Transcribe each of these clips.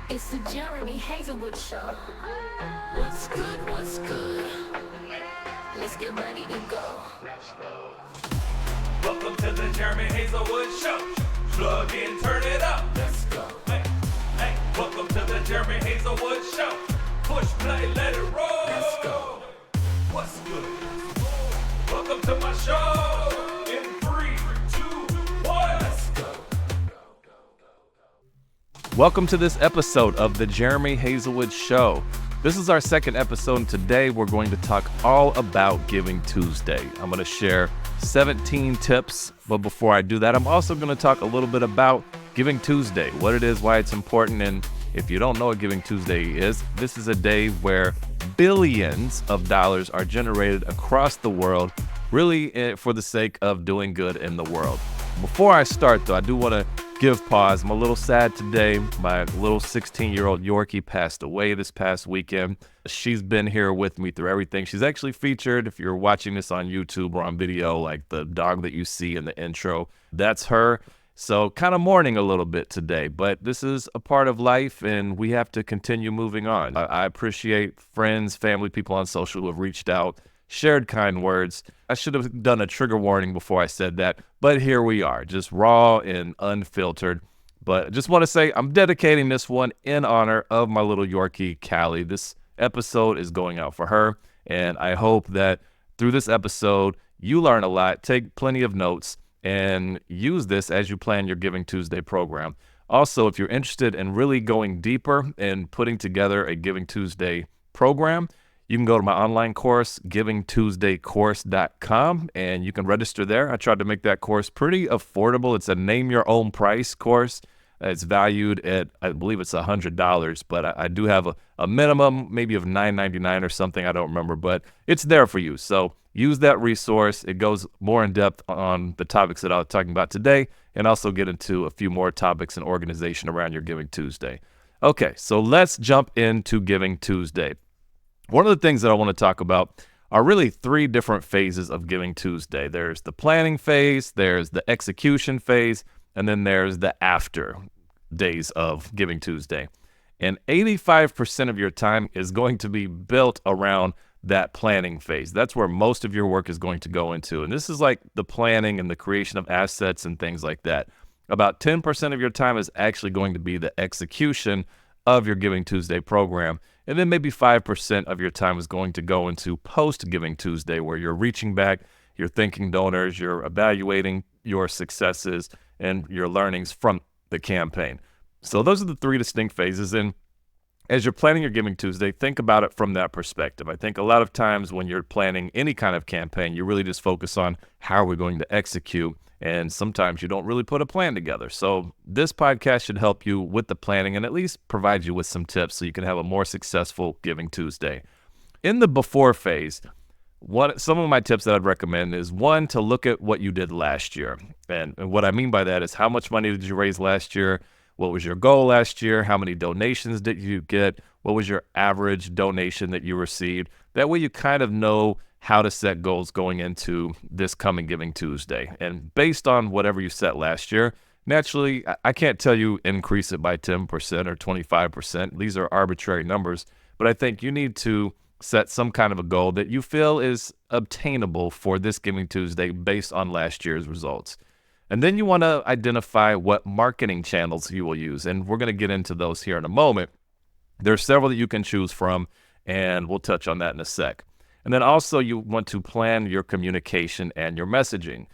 It's the Jeremy Haselwood Show. What's good? What's good? Let's get ready to go. Welcome to the Jeremy Haselwood Show. Plug in, turn it up. Let's go. Hey, hey. Welcome to the Jeremy Haselwood Show. Push play, let it roll. Let's go. What's good? Welcome to my show. In 3, 2, 1. Let's go. Welcome to this episode of the Jeremy Haselwood Show. This is our second episode, and today we're going to talk all about Giving Tuesday. I'm going to share 17 tips, but before I do that, I'm also going to talk a little bit about Giving Tuesday, what it is, why it's important, and if you don't know what Giving Tuesday is, this is a day where billions of dollars are generated across the world, really for the sake of doing good in the world. Before I start, though, I do want to give pause. I'm a little sad today. My little 16-year-old Yorkie passed away this past weekend. She's been here with me through everything. She's actually featured, if you're watching this on YouTube or on video, like the dog that you see in the intro, that's her. So kind of mourning a little bit today, but this is a part of life and we have to continue moving on. I appreciate friends, family, people on social who have reached out, shared kind words. I should have done a trigger warning before I said that, but here we are, just raw and unfiltered. But I just want to say I'm dedicating this one in honor of my little Yorkie, Callie. This episode is going out for her, and I hope that through this episode, you learn a lot, take plenty of notes, and use this as you plan your Giving Tuesday program. Also, if you're interested in really going deeper and putting together a Giving Tuesday program, you can go to my online course, givingtuesdaycourse.com, and you can register there. I tried to make that course pretty affordable. It's a name-your-own-price course. It's valued at, I believe it's $100, but I do have a minimum, maybe of $9.99 or something. I don't remember, but it's there for you. So use that resource. It goes more in depth on the topics that I was talking about today, and also get into a few more topics and organization around your Giving Tuesday. Okay, so let's jump into Giving Tuesday. One of the things that I want to talk about are really three different phases of Giving Tuesday. There's the planning phase, there's the execution phase, and then there's the after days of Giving Tuesday. And 85% of your time is going to be built around that planning phase. That's where most of your work is going to go into. And this is like the planning and the creation of assets and things like that. About 10% of your time is actually going to be the execution of your Giving Tuesday program. And then maybe 5% of your time is going to go into post-Giving Tuesday, where you're reaching back, you're thanking donors, you're evaluating your successes and your learnings from the campaign. So those are the three distinct phases. And as you're planning your Giving Tuesday, think about it from that perspective. I think a lot of times when you're planning any kind of campaign, you really just focus on how are we going to execute. And sometimes you don't really put a plan together. So this podcast should help you with the planning and at least provide you with some tips so you can have a more successful Giving Tuesday. In the before phase, some of my tips that I'd recommend is, one, to look at what you did last year. And what I mean by that is, how much money did you raise last year? What was your goal last year? How many donations did you get? What was your average donation that you received? That way you kind of know how to set goals going into this coming Giving Tuesday. And based on whatever you set last year, naturally, I can't tell you increase it by 10% or 25%. These are arbitrary numbers, but I think you need to set some kind of a goal that you feel is obtainable for this Giving Tuesday based on last year's results. And then you want to identify what marketing channels you will use. And we're going to get into those here in a moment. There's several that you can choose from, and we'll touch on that in a sec. And then also you want to plan your communication and your messaging,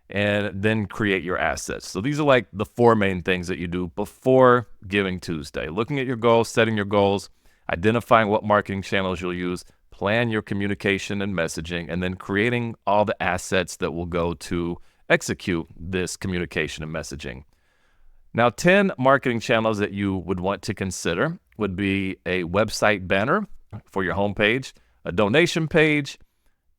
and then create your assets. So these are like the four main things that you do before Giving Tuesday. Looking at your goals, setting your goals, identifying what marketing channels you'll use, plan your communication and messaging, and then creating all the assets that will go to execute this communication and messaging. Now, 10 marketing channels that you would want to consider would be a website banner for your homepage, a donation page,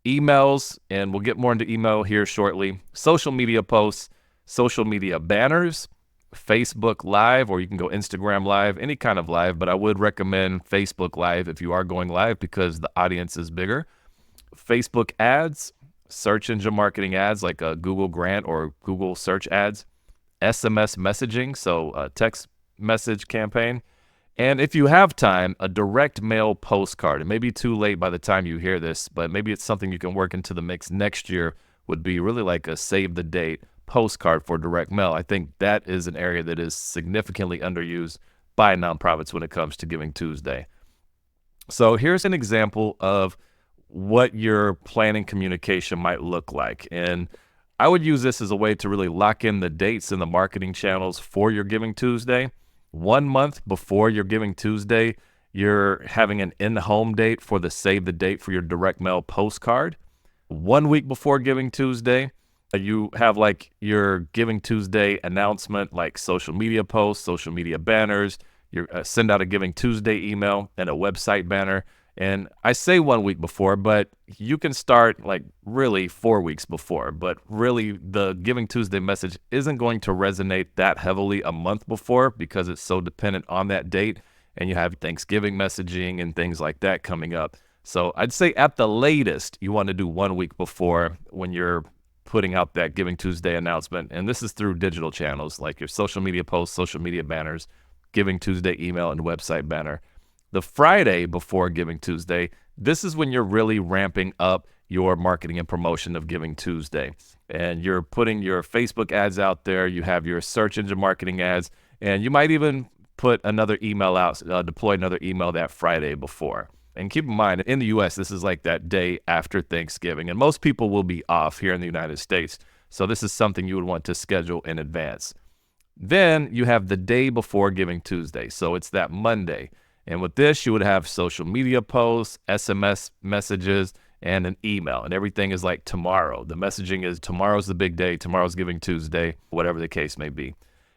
emails, and we'll get more into email here shortly, social media posts, social media banners, Facebook Live, or you can go Instagram Live, any kind of live, but I would recommend Facebook Live if you are going live because the audience is bigger. Facebook ads, search engine marketing ads like a Google Grant or Google search ads, SMS messaging, so a text message campaign, And if you have time, a direct mail postcard. It may be too late by the time you hear this, but maybe it's something you can work into the mix next year, would be really like a save the date postcard for direct mail. I think that is an area that is significantly underused by nonprofits when it comes to Giving Tuesday. So here's an example of what your planning communication might look like. And I would use this as a way to really lock in the dates and the marketing channels for your Giving Tuesday. 1 month before your Giving Tuesday, you're having an in-home date for the save the date for your direct mail postcard. 1 week before Giving Tuesday, you have like your Giving Tuesday announcement, like social media posts, social media banners. You send out a Giving Tuesday email and a website banner. And I say 1 week before, but you can start like really 4 weeks before. But really, the Giving Tuesday message isn't going to resonate that heavily a month before because it's so dependent on that date. And you have Thanksgiving messaging and things like that coming up. So I'd say at the latest, you want to do 1 week before when you're putting out that Giving Tuesday announcement. And this is through digital channels like your social media posts, social media banners, Giving Tuesday email, and website banner. The Friday before Giving Tuesday, this is when you're really ramping up your marketing and promotion of Giving Tuesday. And you're putting your Facebook ads out there. You have your search engine marketing ads, and you might even put another email out, deploy another email that Friday before. And keep in mind, in the U.S., this is like that day after Thanksgiving, and most people will be off here in the United States. So this is something you would want to schedule in advance. Then you have the day before Giving Tuesday. So it's that Monday. And with this, you would have social media posts, SMS messages, and an email. And everything is like tomorrow. The messaging is tomorrow's the big day, tomorrow's Giving Tuesday, whatever the case may be.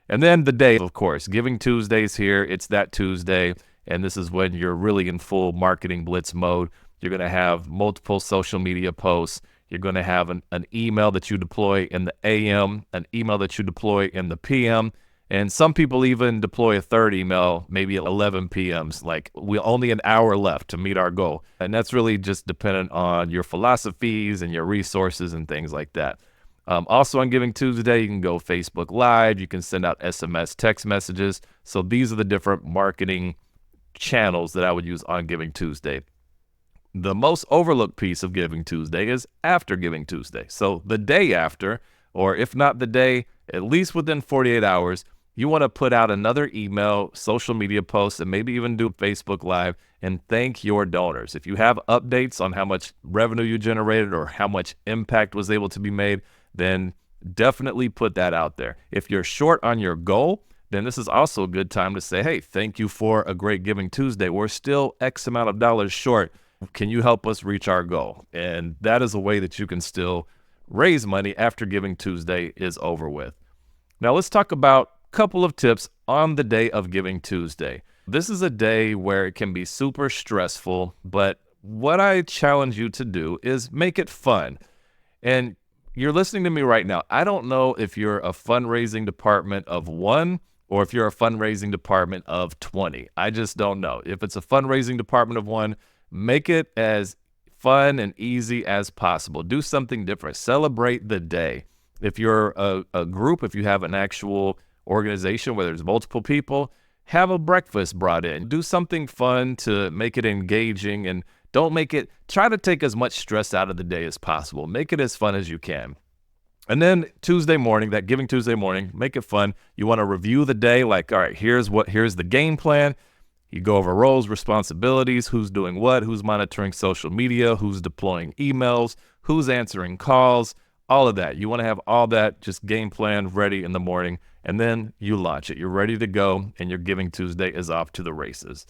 And then the day, of course, Giving Tuesday's here. It's that Tuesday. And this is when you're really in full marketing blitz mode. You're going to have multiple social media posts. You're going to have an email that you deploy in the AM, an email that you deploy in the PM. And some people even deploy a third email, maybe at 11 p.m.s, like we only an hour left to meet our goal. And that's really just dependent on your philosophies and your resources and things like that. Also on Giving Tuesday, you can go Facebook Live. You can send out SMS text messages. So these are the different marketing channels that I would use on Giving Tuesday. The most overlooked piece of Giving Tuesday is after Giving Tuesday. So the day after, or if not the day, at least within 48 hours, you want to put out another email, social media post, and maybe even do Facebook Live and thank your donors. If you have updates on how much revenue you generated or how much impact was able to be made, then definitely put that out there. If you're short on your goal, then this is also a good time to say, hey, thank you for a great Giving Tuesday. We're still X amount of dollars short. Can you help us reach our goal? And that is a way that you can still raise money after Giving Tuesday is over with. Now let's talk about a couple of tips on the day of Giving Tuesday. This is a day where it can be super stressful, but what I challenge you to do is make it fun. And you're listening to me right now. I don't know if you're a fundraising department of 1 or if you're a fundraising department of 20. I just don't know. If it's a fundraising department of 1, make it as fun and easy as possible. Do something different. Celebrate the day. If you're a group, if you have an actual organization where there's multiple people, have a breakfast brought in. Do something fun to make it engaging, and try to take as much stress out of the day as possible. Make it as fun as you can. And then Tuesday morning, that Giving Tuesday morning, make it fun. You want to review the day, like, all right, here's the game plan. You go over roles, responsibilities, who's doing what, who's monitoring social media, who's deploying emails, who's answering calls, all of that. You want to have all that just game plan ready in the morning, and then you launch it. You're ready to go, and your Giving Tuesday is off to the races.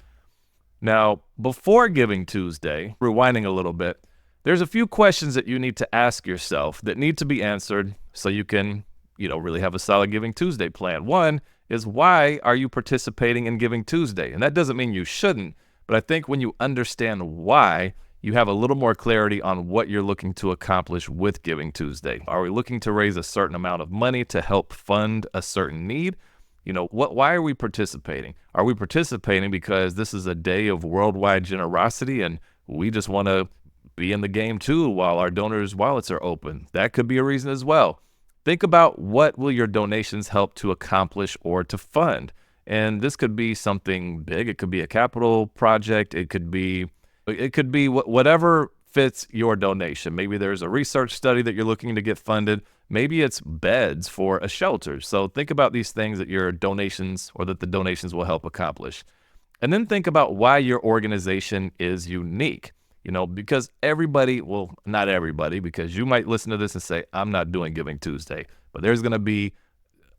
Now, before Giving Tuesday, rewinding a little bit, there's a few questions that you need to ask yourself that need to be answered so you can, really have a solid Giving Tuesday plan. One is, why are you participating in Giving Tuesday? And that doesn't mean you shouldn't, but I think when you understand why, you have a little more clarity on what you're looking to accomplish with Giving Tuesday. Are we looking to raise a certain amount of money to help fund a certain need? Why are we participating? Are we participating because this is a day of worldwide generosity and we just want to be in the game too while our donors' wallets are open? That could be a reason as well. Think about, what will your donations help to accomplish or to fund? And this could be something big. It could be a capital project. It could be whatever fits your donation. Maybe there's a research study that you're looking to get funded. Maybe it's beds for a shelter. So think about these things that your donations or that the donations will help accomplish. And then think about why your organization is unique. Because everybody, well, not everybody, because you might listen to this and say, I'm not doing Giving Tuesday, but there's going to be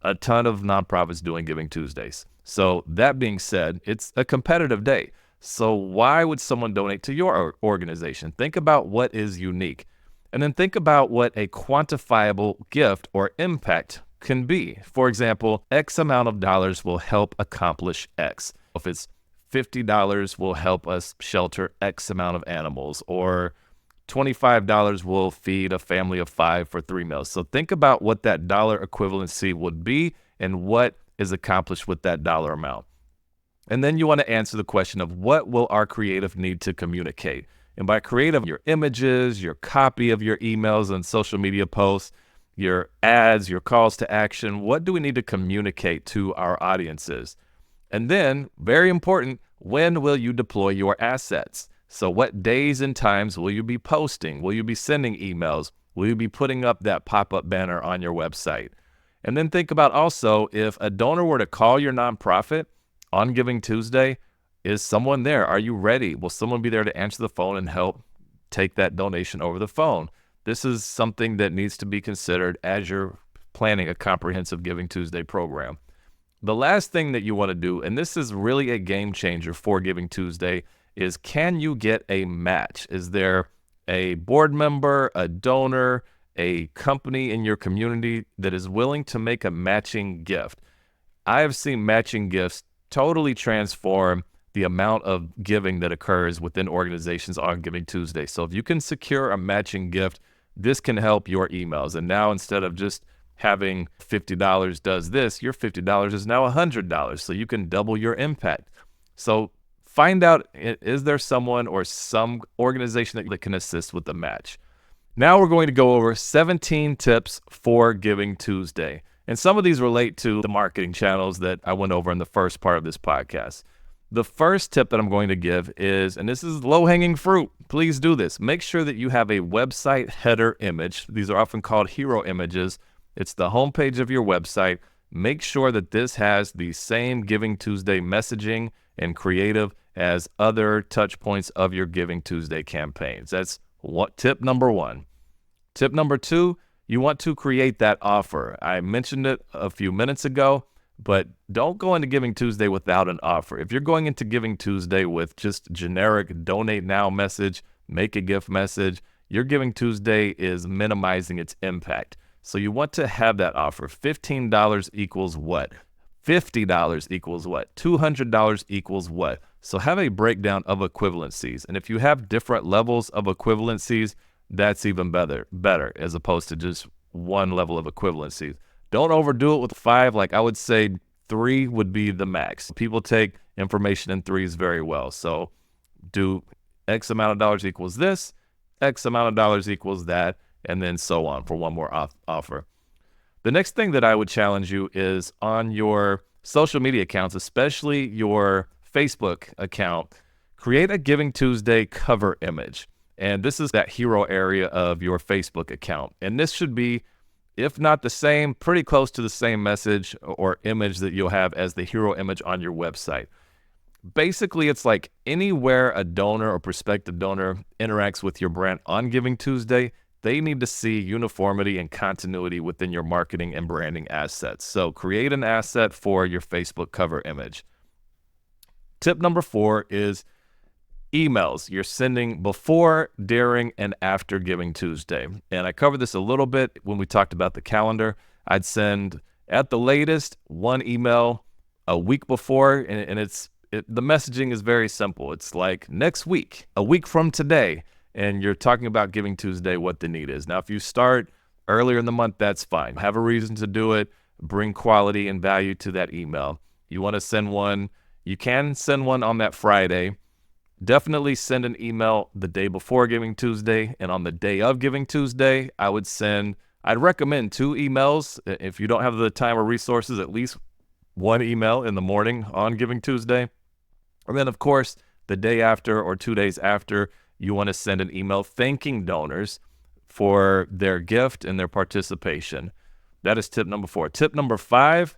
a ton of nonprofits doing Giving Tuesdays. So that being said, it's a competitive day. So why would someone donate to your organization? Think about what is unique. And then think about what a quantifiable gift or impact can be. For example, X amount of dollars will help accomplish X. If it's $50 will help us shelter X amount of animals, or $25 will feed a family of 5 for 3 meals. So think about what that dollar equivalency would be and what is accomplished with that dollar amount. And then you want to answer the question of what will our creative need to communicate? And by creative, your images, your copy of your emails and social media posts, your ads, your calls to action, what do we need to communicate to our audiences? And then, very important, when will you deploy your assets? So what days and times will you be posting? Will you be sending emails? Will you be putting up that pop-up banner on your website? And then think about also, if a donor were to call your nonprofit on Giving Tuesday, is someone there? Are you ready? Will someone be there to answer the phone and help take that donation over the phone? This is something that needs to be considered as you're planning a comprehensive Giving Tuesday program. The last thing that you want to do, and this is really a game changer for Giving Tuesday, is can you get a match? Is there a board member, a donor, a company in your community that is willing to make a matching gift? I have seen matching gifts totally transform the amount of giving that occurs within organizations on Giving Tuesday. So if you can secure a matching gift, this can help your emails. And now instead of just having $50 does this, your $50 is now $100. So you can double your impact. So find out, is there someone or some organization that can assist with the match? Now we're going to go over 17 tips for Giving Tuesday. And some of these relate to the marketing channels that I went over in the first part of this podcast. The first tip that I'm going to give is, and this is low-hanging fruit, please do this. Make sure that you have a website header image. These are often called hero images. It's the homepage of your website. Make sure that this has the same Giving Tuesday messaging and creative as other touch points of your Giving Tuesday campaigns. That's tip number one. Tip number two, you want to create that offer. I mentioned it a few minutes ago, but don't go into Giving Tuesday without an offer. If you're going into Giving Tuesday with just generic donate now message, make a gift message, your Giving Tuesday is minimizing its impact. So you want to have that offer. $15 equals what? $50 equals what? $200 equals what? So have a breakdown of equivalencies. And if you have different levels of equivalencies, that's even better as opposed to just one level of equivalencies. Don't overdo it with 5. Like I would say 3 would be the max. People take information in 3s very well. So do X amount of dollars equals this, X amount of dollars equals that, and then so on for one more offer. The next thing that I would challenge you is on your social media accounts, especially your Facebook account, create a Giving Tuesday cover image. And this is that hero area of your Facebook account. And this should be, if not the same, pretty close to the same message or image that you'll have as the hero image on your website. Basically, it's like anywhere a donor or prospective donor interacts with your brand on Giving Tuesday, they need to see uniformity and continuity within your marketing and branding assets. So create an asset for your Facebook cover image. Tip number 4 is emails you're sending before, during, and after Giving Tuesday. And I covered this a little bit when we talked about the calendar. I'd send at the latest one email a week before, and the messaging is very simple. It's like next week, a week from today, and you're talking about Giving Tuesday, what the need is. Now, if you start earlier in the month, that's fine. Have a reason to do it. Bring quality and value to that email. You want to send one, you can send one on that Friday. Definitely send an email the day before Giving Tuesday, and on the day of Giving Tuesday, I'd recommend 2 emails. If you don't have the time or resources, at least one email in the morning on Giving Tuesday. And then, of course, the day after or 2 days after, you want to send an email thanking donors for their gift and their participation. That is tip number 4. Tip number 5,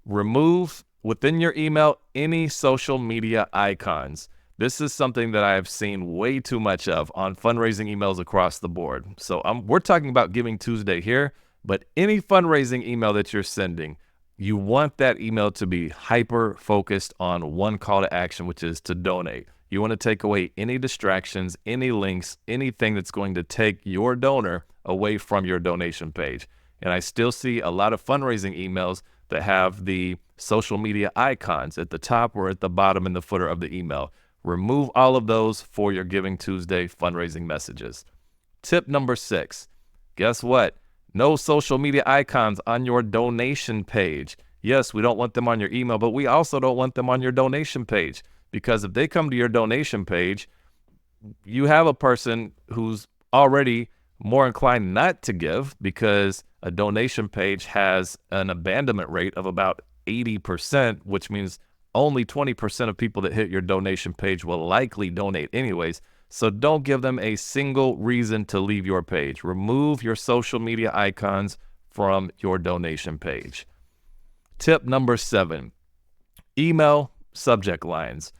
remove within your email any social media icons. This is something that I've seen way too much of on fundraising emails across the board. So we're talking about Giving Tuesday here, but any fundraising email that you're sending, you want that email to be hyper focused on one call to action, which is to donate. You want to take away any distractions, any links, anything that's going to take your donor away from your donation page. And I still see a lot of fundraising emails that have the social media icons at the top or at the bottom in the footer of the email. Remove all of those for your Giving Tuesday fundraising messages. Tip number 6, guess what? No social media icons on your donation page. Yes, we don't want them on your email, but we also don't want them on your donation page, because if they come to your donation page, you have a person who's already more inclined not to give, because a donation page has an abandonment rate of about 80%, which means only 20% of people that hit your donation page will likely donate anyways. So don't give them a single reason to leave your page. Remove your social media icons from your donation page. Tip number 7, email subject lines.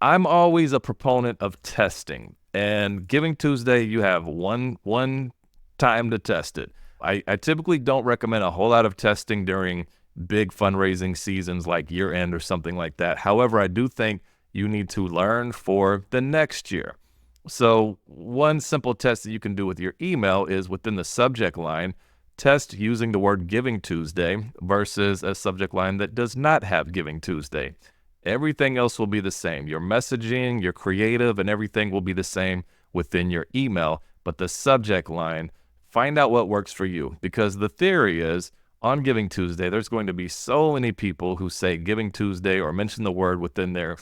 I'm always a proponent of testing, and Giving Tuesday, you have one time to test it. I typically don't recommend a whole lot of testing during big fundraising seasons like year end or something like that. However, I do think you need to learn for the next year. So one simple test that you can do with your email is within the subject line, test using the word Giving Tuesday versus a subject line that does not have Giving Tuesday. Everything else will be the same. Your messaging, your creative, and everything will be the same within your email. But the subject line, find out what works for you, because the theory is on Giving Tuesday, there's going to be so many people who say Giving Tuesday or mention the word within their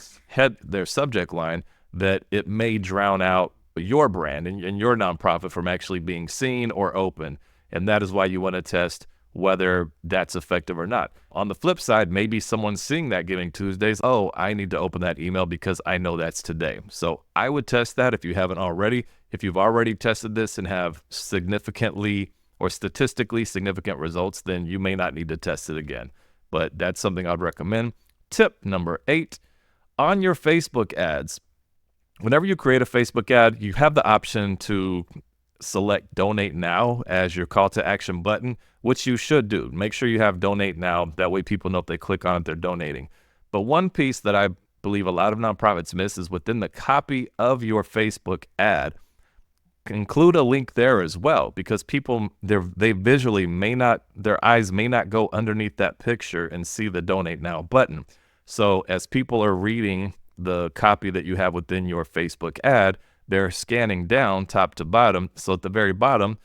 subject line, that it may drown out your brand and your nonprofit from actually being seen or open. And that is why you want to test whether that's effective or not. On the flip side, maybe someone's seeing that Giving Tuesdays, oh, I need to open that email because I know that's today. So I would test that if you haven't already. If you've already tested this and have significantly or statistically significant results, then you may not need to test it again. But that's something I'd recommend. Tip number 8, on your Facebook ads. Whenever you create a Facebook ad, you have the option to select Donate Now as your call to action button, which you should do. Make sure you have Donate Now. That way people know if they click on it, they're donating. But one piece that I believe a lot of nonprofits miss is within the copy of your Facebook ad, include a link there as well, because people, they visually may not, their eyes may not go underneath that picture and see the Donate Now button. So as people are reading the copy that you have within your Facebook ad, they're scanning down top to bottom. So at the very bottom,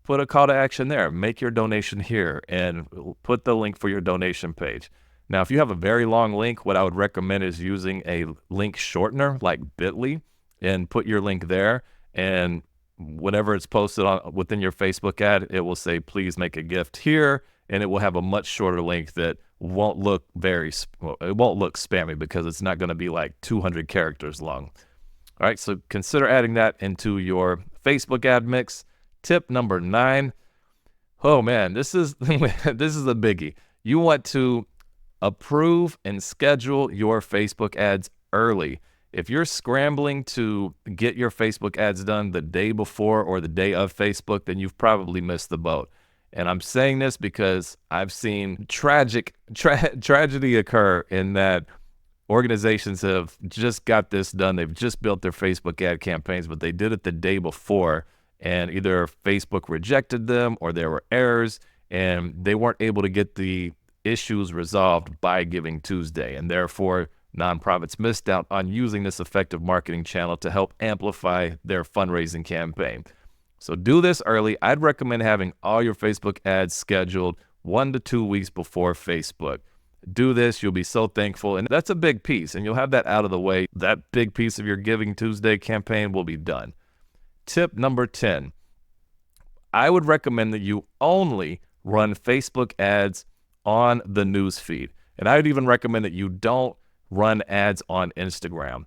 put a call to action there. Make your donation here and put the link for your donation page. Now, if you have a very long link, what I would recommend is using a link shortener like Bitly, and put your link there, and whenever it's posted on within your Facebook ad, it will say, please make a gift here, and it will have a much shorter link that won't look it won't look spammy, because it's not going to be like 200 characters long. All right, so consider adding that into your Facebook ad mix. Tip number 9. Oh man, this is this is a biggie. You want to approve and schedule your Facebook ads early. If you're scrambling to get your Facebook ads done the day before or the day of Facebook, then you've probably missed the boat. And I'm saying this because I've seen tragedy occur in that organizations have just got this done. They've just built their Facebook ad campaigns, but they did it the day before, and either Facebook rejected them or there were errors, and they weren't able to get the issues resolved by Giving Tuesday. And therefore, nonprofits missed out on using this effective marketing channel to help amplify their fundraising campaign. So do this early. I'd recommend having all your Facebook ads scheduled 1 to 2 weeks before Facebook. Do this, you'll be so thankful. And that's a big piece, and you'll have that out of the way. That big piece of your Giving Tuesday campaign will be done. Tip number 10. I would recommend that you only run Facebook ads on the news feed. And I would even recommend that you don't run ads on Instagram.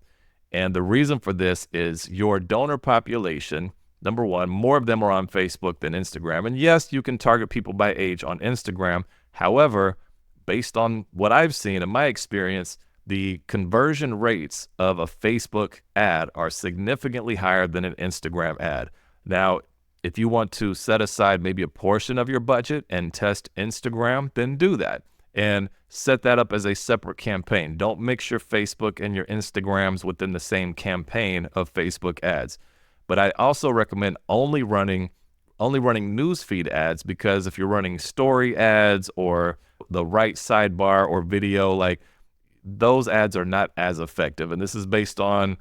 And the reason for this is your donor population, number one, more of them are on Facebook than Instagram. And yes, you can target people by age on Instagram. However, based on what I've seen in my experience, the conversion rates of a Facebook ad are significantly higher than an Instagram ad. Now, if you want to set aside maybe a portion of your budget and test Instagram, then do that and set that up as a separate campaign. Don't mix your Facebook and your Instagrams within the same campaign of Facebook ads. But I also recommend only running newsfeed ads, because if you're running story ads or the right sidebar or video, like, those ads are not as effective. And this is based on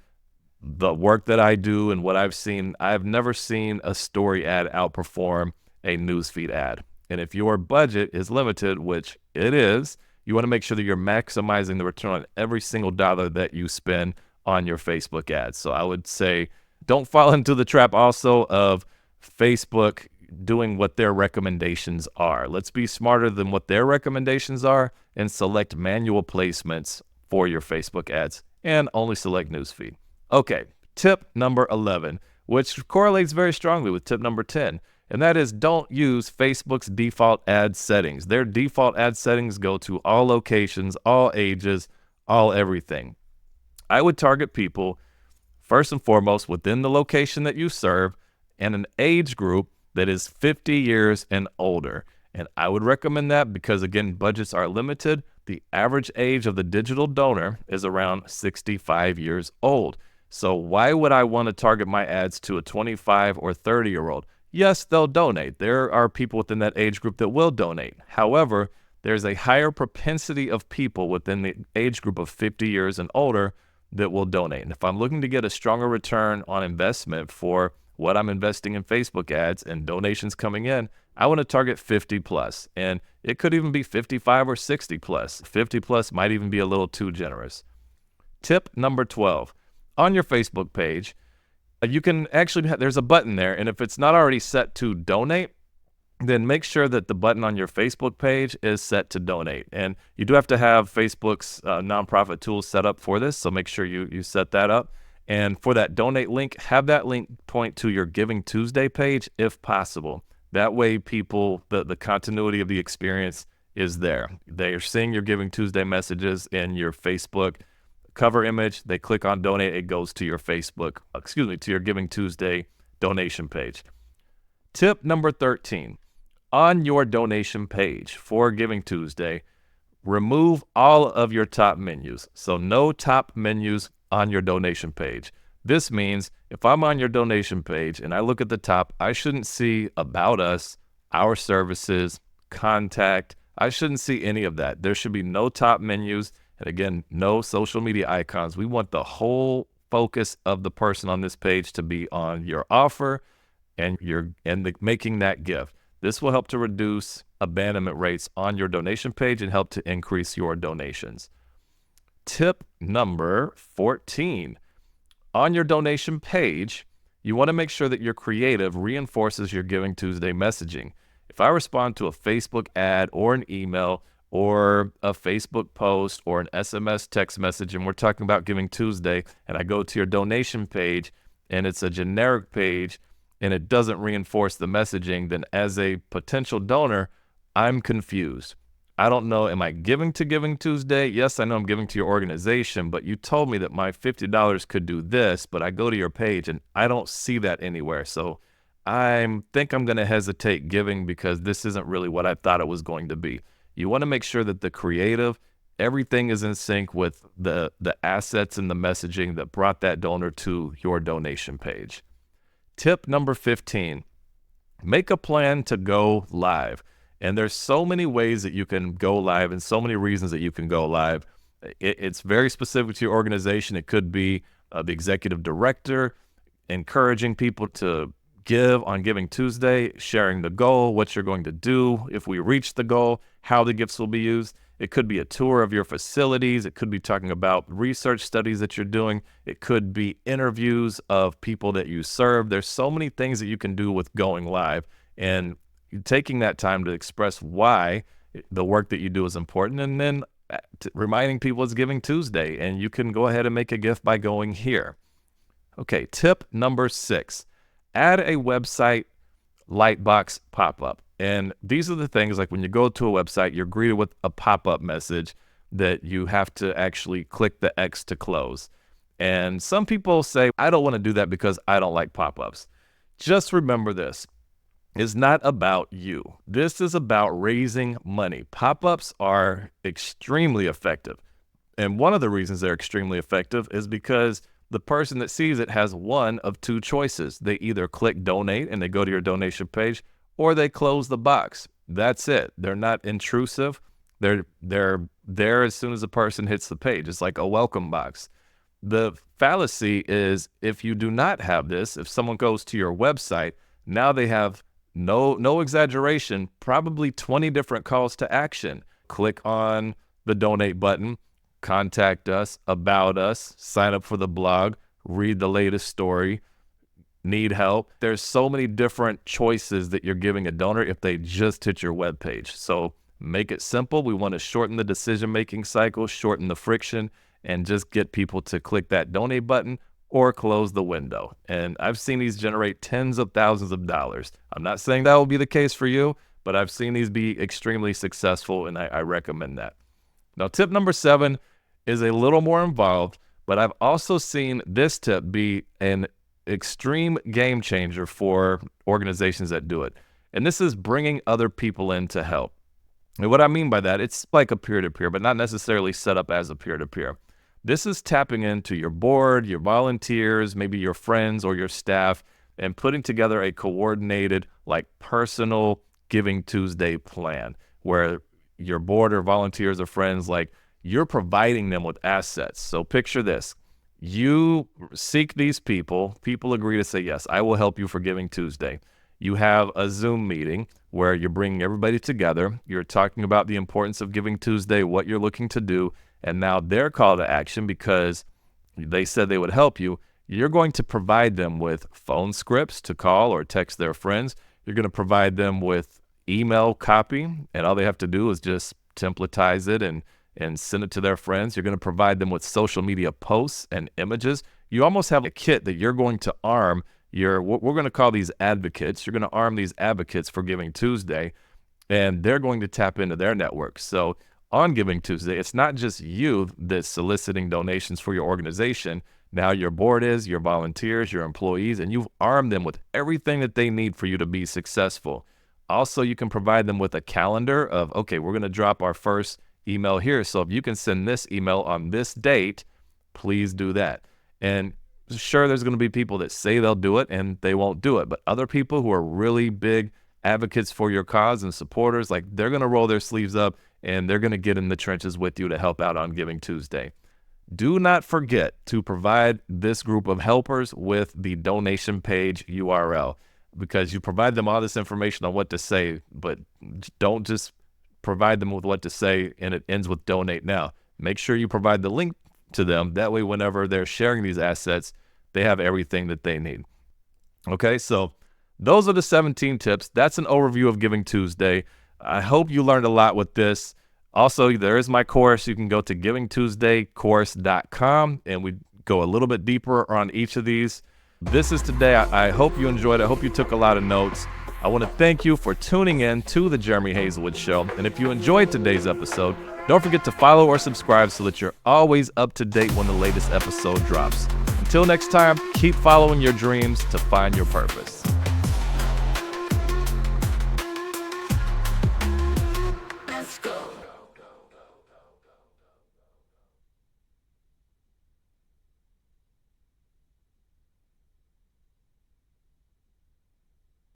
the work that I do and what I've seen. I've never seen a story ad outperform a newsfeed ad. And if your budget is limited, which it is, you want to make sure that you're maximizing the return on every single dollar that you spend on your Facebook ads. So I would say don't fall into the trap also of Facebook doing what their recommendations are. Let's be smarter than what their recommendations are and select manual placements for your Facebook ads and only select newsfeed. Okay, tip number 11, which correlates very strongly with tip number 10, and that is don't use Facebook's default ad settings. Their default ad settings go to all locations, all ages, all everything. I would target people first and foremost within the location that you serve and an age group that is 50 years and older. And I would recommend that because, again, budgets are limited. The average age of the digital donor is around 65 years old. So why would I want to target my ads to a 25 or 30-year-old? Yes, they'll donate. There are people within that age group that will donate. However, there's a higher propensity of people within the age group of 50 years and older that will donate. And if I'm looking to get a stronger return on investment for what I'm investing in Facebook ads and donations coming in, I want to target 50 plus. And it could even be 55 or 60 plus. 50 plus might even be a little too generous. Tip number 12. On your Facebook page, you can actually, there's a button there. And if it's not already set to donate, then make sure that the button on your Facebook page is set to donate. And you do have to have Facebook's nonprofit tools set up for this. So make sure you set that up. And for that donate link, have that link point to your Giving Tuesday page if possible. That way people, the continuity of the experience is there. They are seeing your Giving Tuesday messages in your Facebook cover image. They click on donate, it goes to your to your Giving Tuesday donation page. Tip number 13, on your donation page for Giving Tuesday, remove all of your top menus. So no top menus on your donation page. This means if I'm on your donation page and I look at the top, I shouldn't see about us, our services, contact. I shouldn't see any of that. There should be no top menus. And again, no social media icons. We want the whole focus of the person on this page to be on your offer and making that gift. This will help to reduce abandonment rates on your donation page and help to increase your donations. Tip number 14. On your donation page, you want to make sure that your creative reinforces your Giving Tuesday messaging. If I respond to a Facebook ad or an email or a Facebook post or an SMS text message, and we're talking about Giving Tuesday, and I go to your donation page and it's a generic page and it doesn't reinforce the messaging, then as a potential donor, I'm confused. I don't know, am I giving to Giving Tuesday? Yes, I know I'm giving to your organization, but you told me that my $50 could do this, but I go to your page and I don't see that anywhere. So I think I'm going to hesitate giving because this isn't really what I thought it was going to be. You want to make sure that the creative, everything is in sync with the assets and the messaging that brought that donor to your donation page. Tip number 15, make a plan to go live. And there's so many ways that you can go live and so many reasons that you can go live. It's very specific to your organization. It could be the executive director encouraging people to give on Giving Tuesday, sharing the goal, what you're going to do if we reach the goal, how the gifts will be used. It could be a tour of your facilities. It could be talking about research studies that you're doing. It could be interviews of people that you serve. There's so many things that you can do with going live. And taking that time to express why the work that you do is important. And then reminding people it's Giving Tuesday, and you can go ahead and make a gift by going here. Okay, tip number 6, add a website lightbox pop-up. And these are the things, like when you go to a website, you're greeted with a pop-up message that you have to actually click the X to close. And some people say, I don't want to do that because I don't like pop-ups. Just remember this. It's not about you. This is about raising money. Pop-ups are extremely effective. And one of the reasons they're extremely effective is because the person that sees it has one of two choices. They either click donate and they go to your donation page, or they close the box. That's it. They're not intrusive. They're there as soon as a person hits the page. It's like a welcome box. The fallacy is, if you do not have this, if someone goes to your website, now they have no exaggeration, probably 20 different calls to action. Click on the donate button, contact us, about us, sign up for the blog, read the latest story, need help. There's so many different choices that you're giving a donor if they just hit your webpage. So make it simple. We want to shorten the decision-making cycle, shorten the friction, and just get people to click that donate button or close the window. And I've seen these generate tens of thousands of dollars. I'm not saying that will be the case for you, but I've seen these be extremely successful, and I recommend that. Now, tip number 7 is a little more involved, but I've also seen this tip be an extreme game changer for organizations that do it. And this is bringing other people in to help. And what I mean by that, it's like a peer-to-peer, but not necessarily set up as a peer-to-peer. This is tapping into your board, your volunteers, maybe your friends or your staff, and putting together a coordinated, like personal Giving Tuesday plan where your board or volunteers or friends, like you're providing them with assets. So picture this. You seek these people agree to say, yes, I will help you for Giving Tuesday. You have a Zoom meeting where you're bringing everybody together. You're talking about the importance of Giving Tuesday, what you're looking to do, and now their call to action, because they said they would help you, you're going to provide them with phone scripts to call or text their friends. You're going to provide them with email copy, and all they have to do is just templatize it and send it to their friends. You're going to provide them with social media posts and images. You almost have a kit that you're going to arm what we're going to call these advocates. You're going to arm these advocates for Giving Tuesday, and they're going to tap into their network. So on Giving Tuesday, it's not just you that's soliciting donations for your organization. Now your board is, your volunteers, your employees, and you've armed them with everything that they need for you to be successful. Also, you can provide them with a calendar of, okay, we're going to drop our first email here. So if you can send this email on this date, please do that. And sure, there's going to be people that say they'll do it and they won't do it. But other people who are really big advocates for your cause and supporters, like they're going to roll their sleeves up and they're going to get in the trenches with you to help out on Giving Tuesday. Do not forget to provide this group of helpers with the donation page URL, because you provide them all this information on what to say, but don't just provide them with what to say and it ends with donate now. Make sure you provide the link to them. That way, whenever they're sharing these assets, they have everything that they need. Okay, so those are the 17 tips. That's an overview of Giving Tuesday. I hope you learned a lot with this. Also, there is my course. You can go to givingtuesdaycourse.com and we go a little bit deeper on each of these. This is today. I hope you enjoyed it. I hope you took a lot of notes. I want to thank you for tuning in to the Jeremy Haselwood Show. And if you enjoyed today's episode, don't forget to follow or subscribe so that you're always up to date when the latest episode drops. Until next time, keep following your dreams to find your purpose.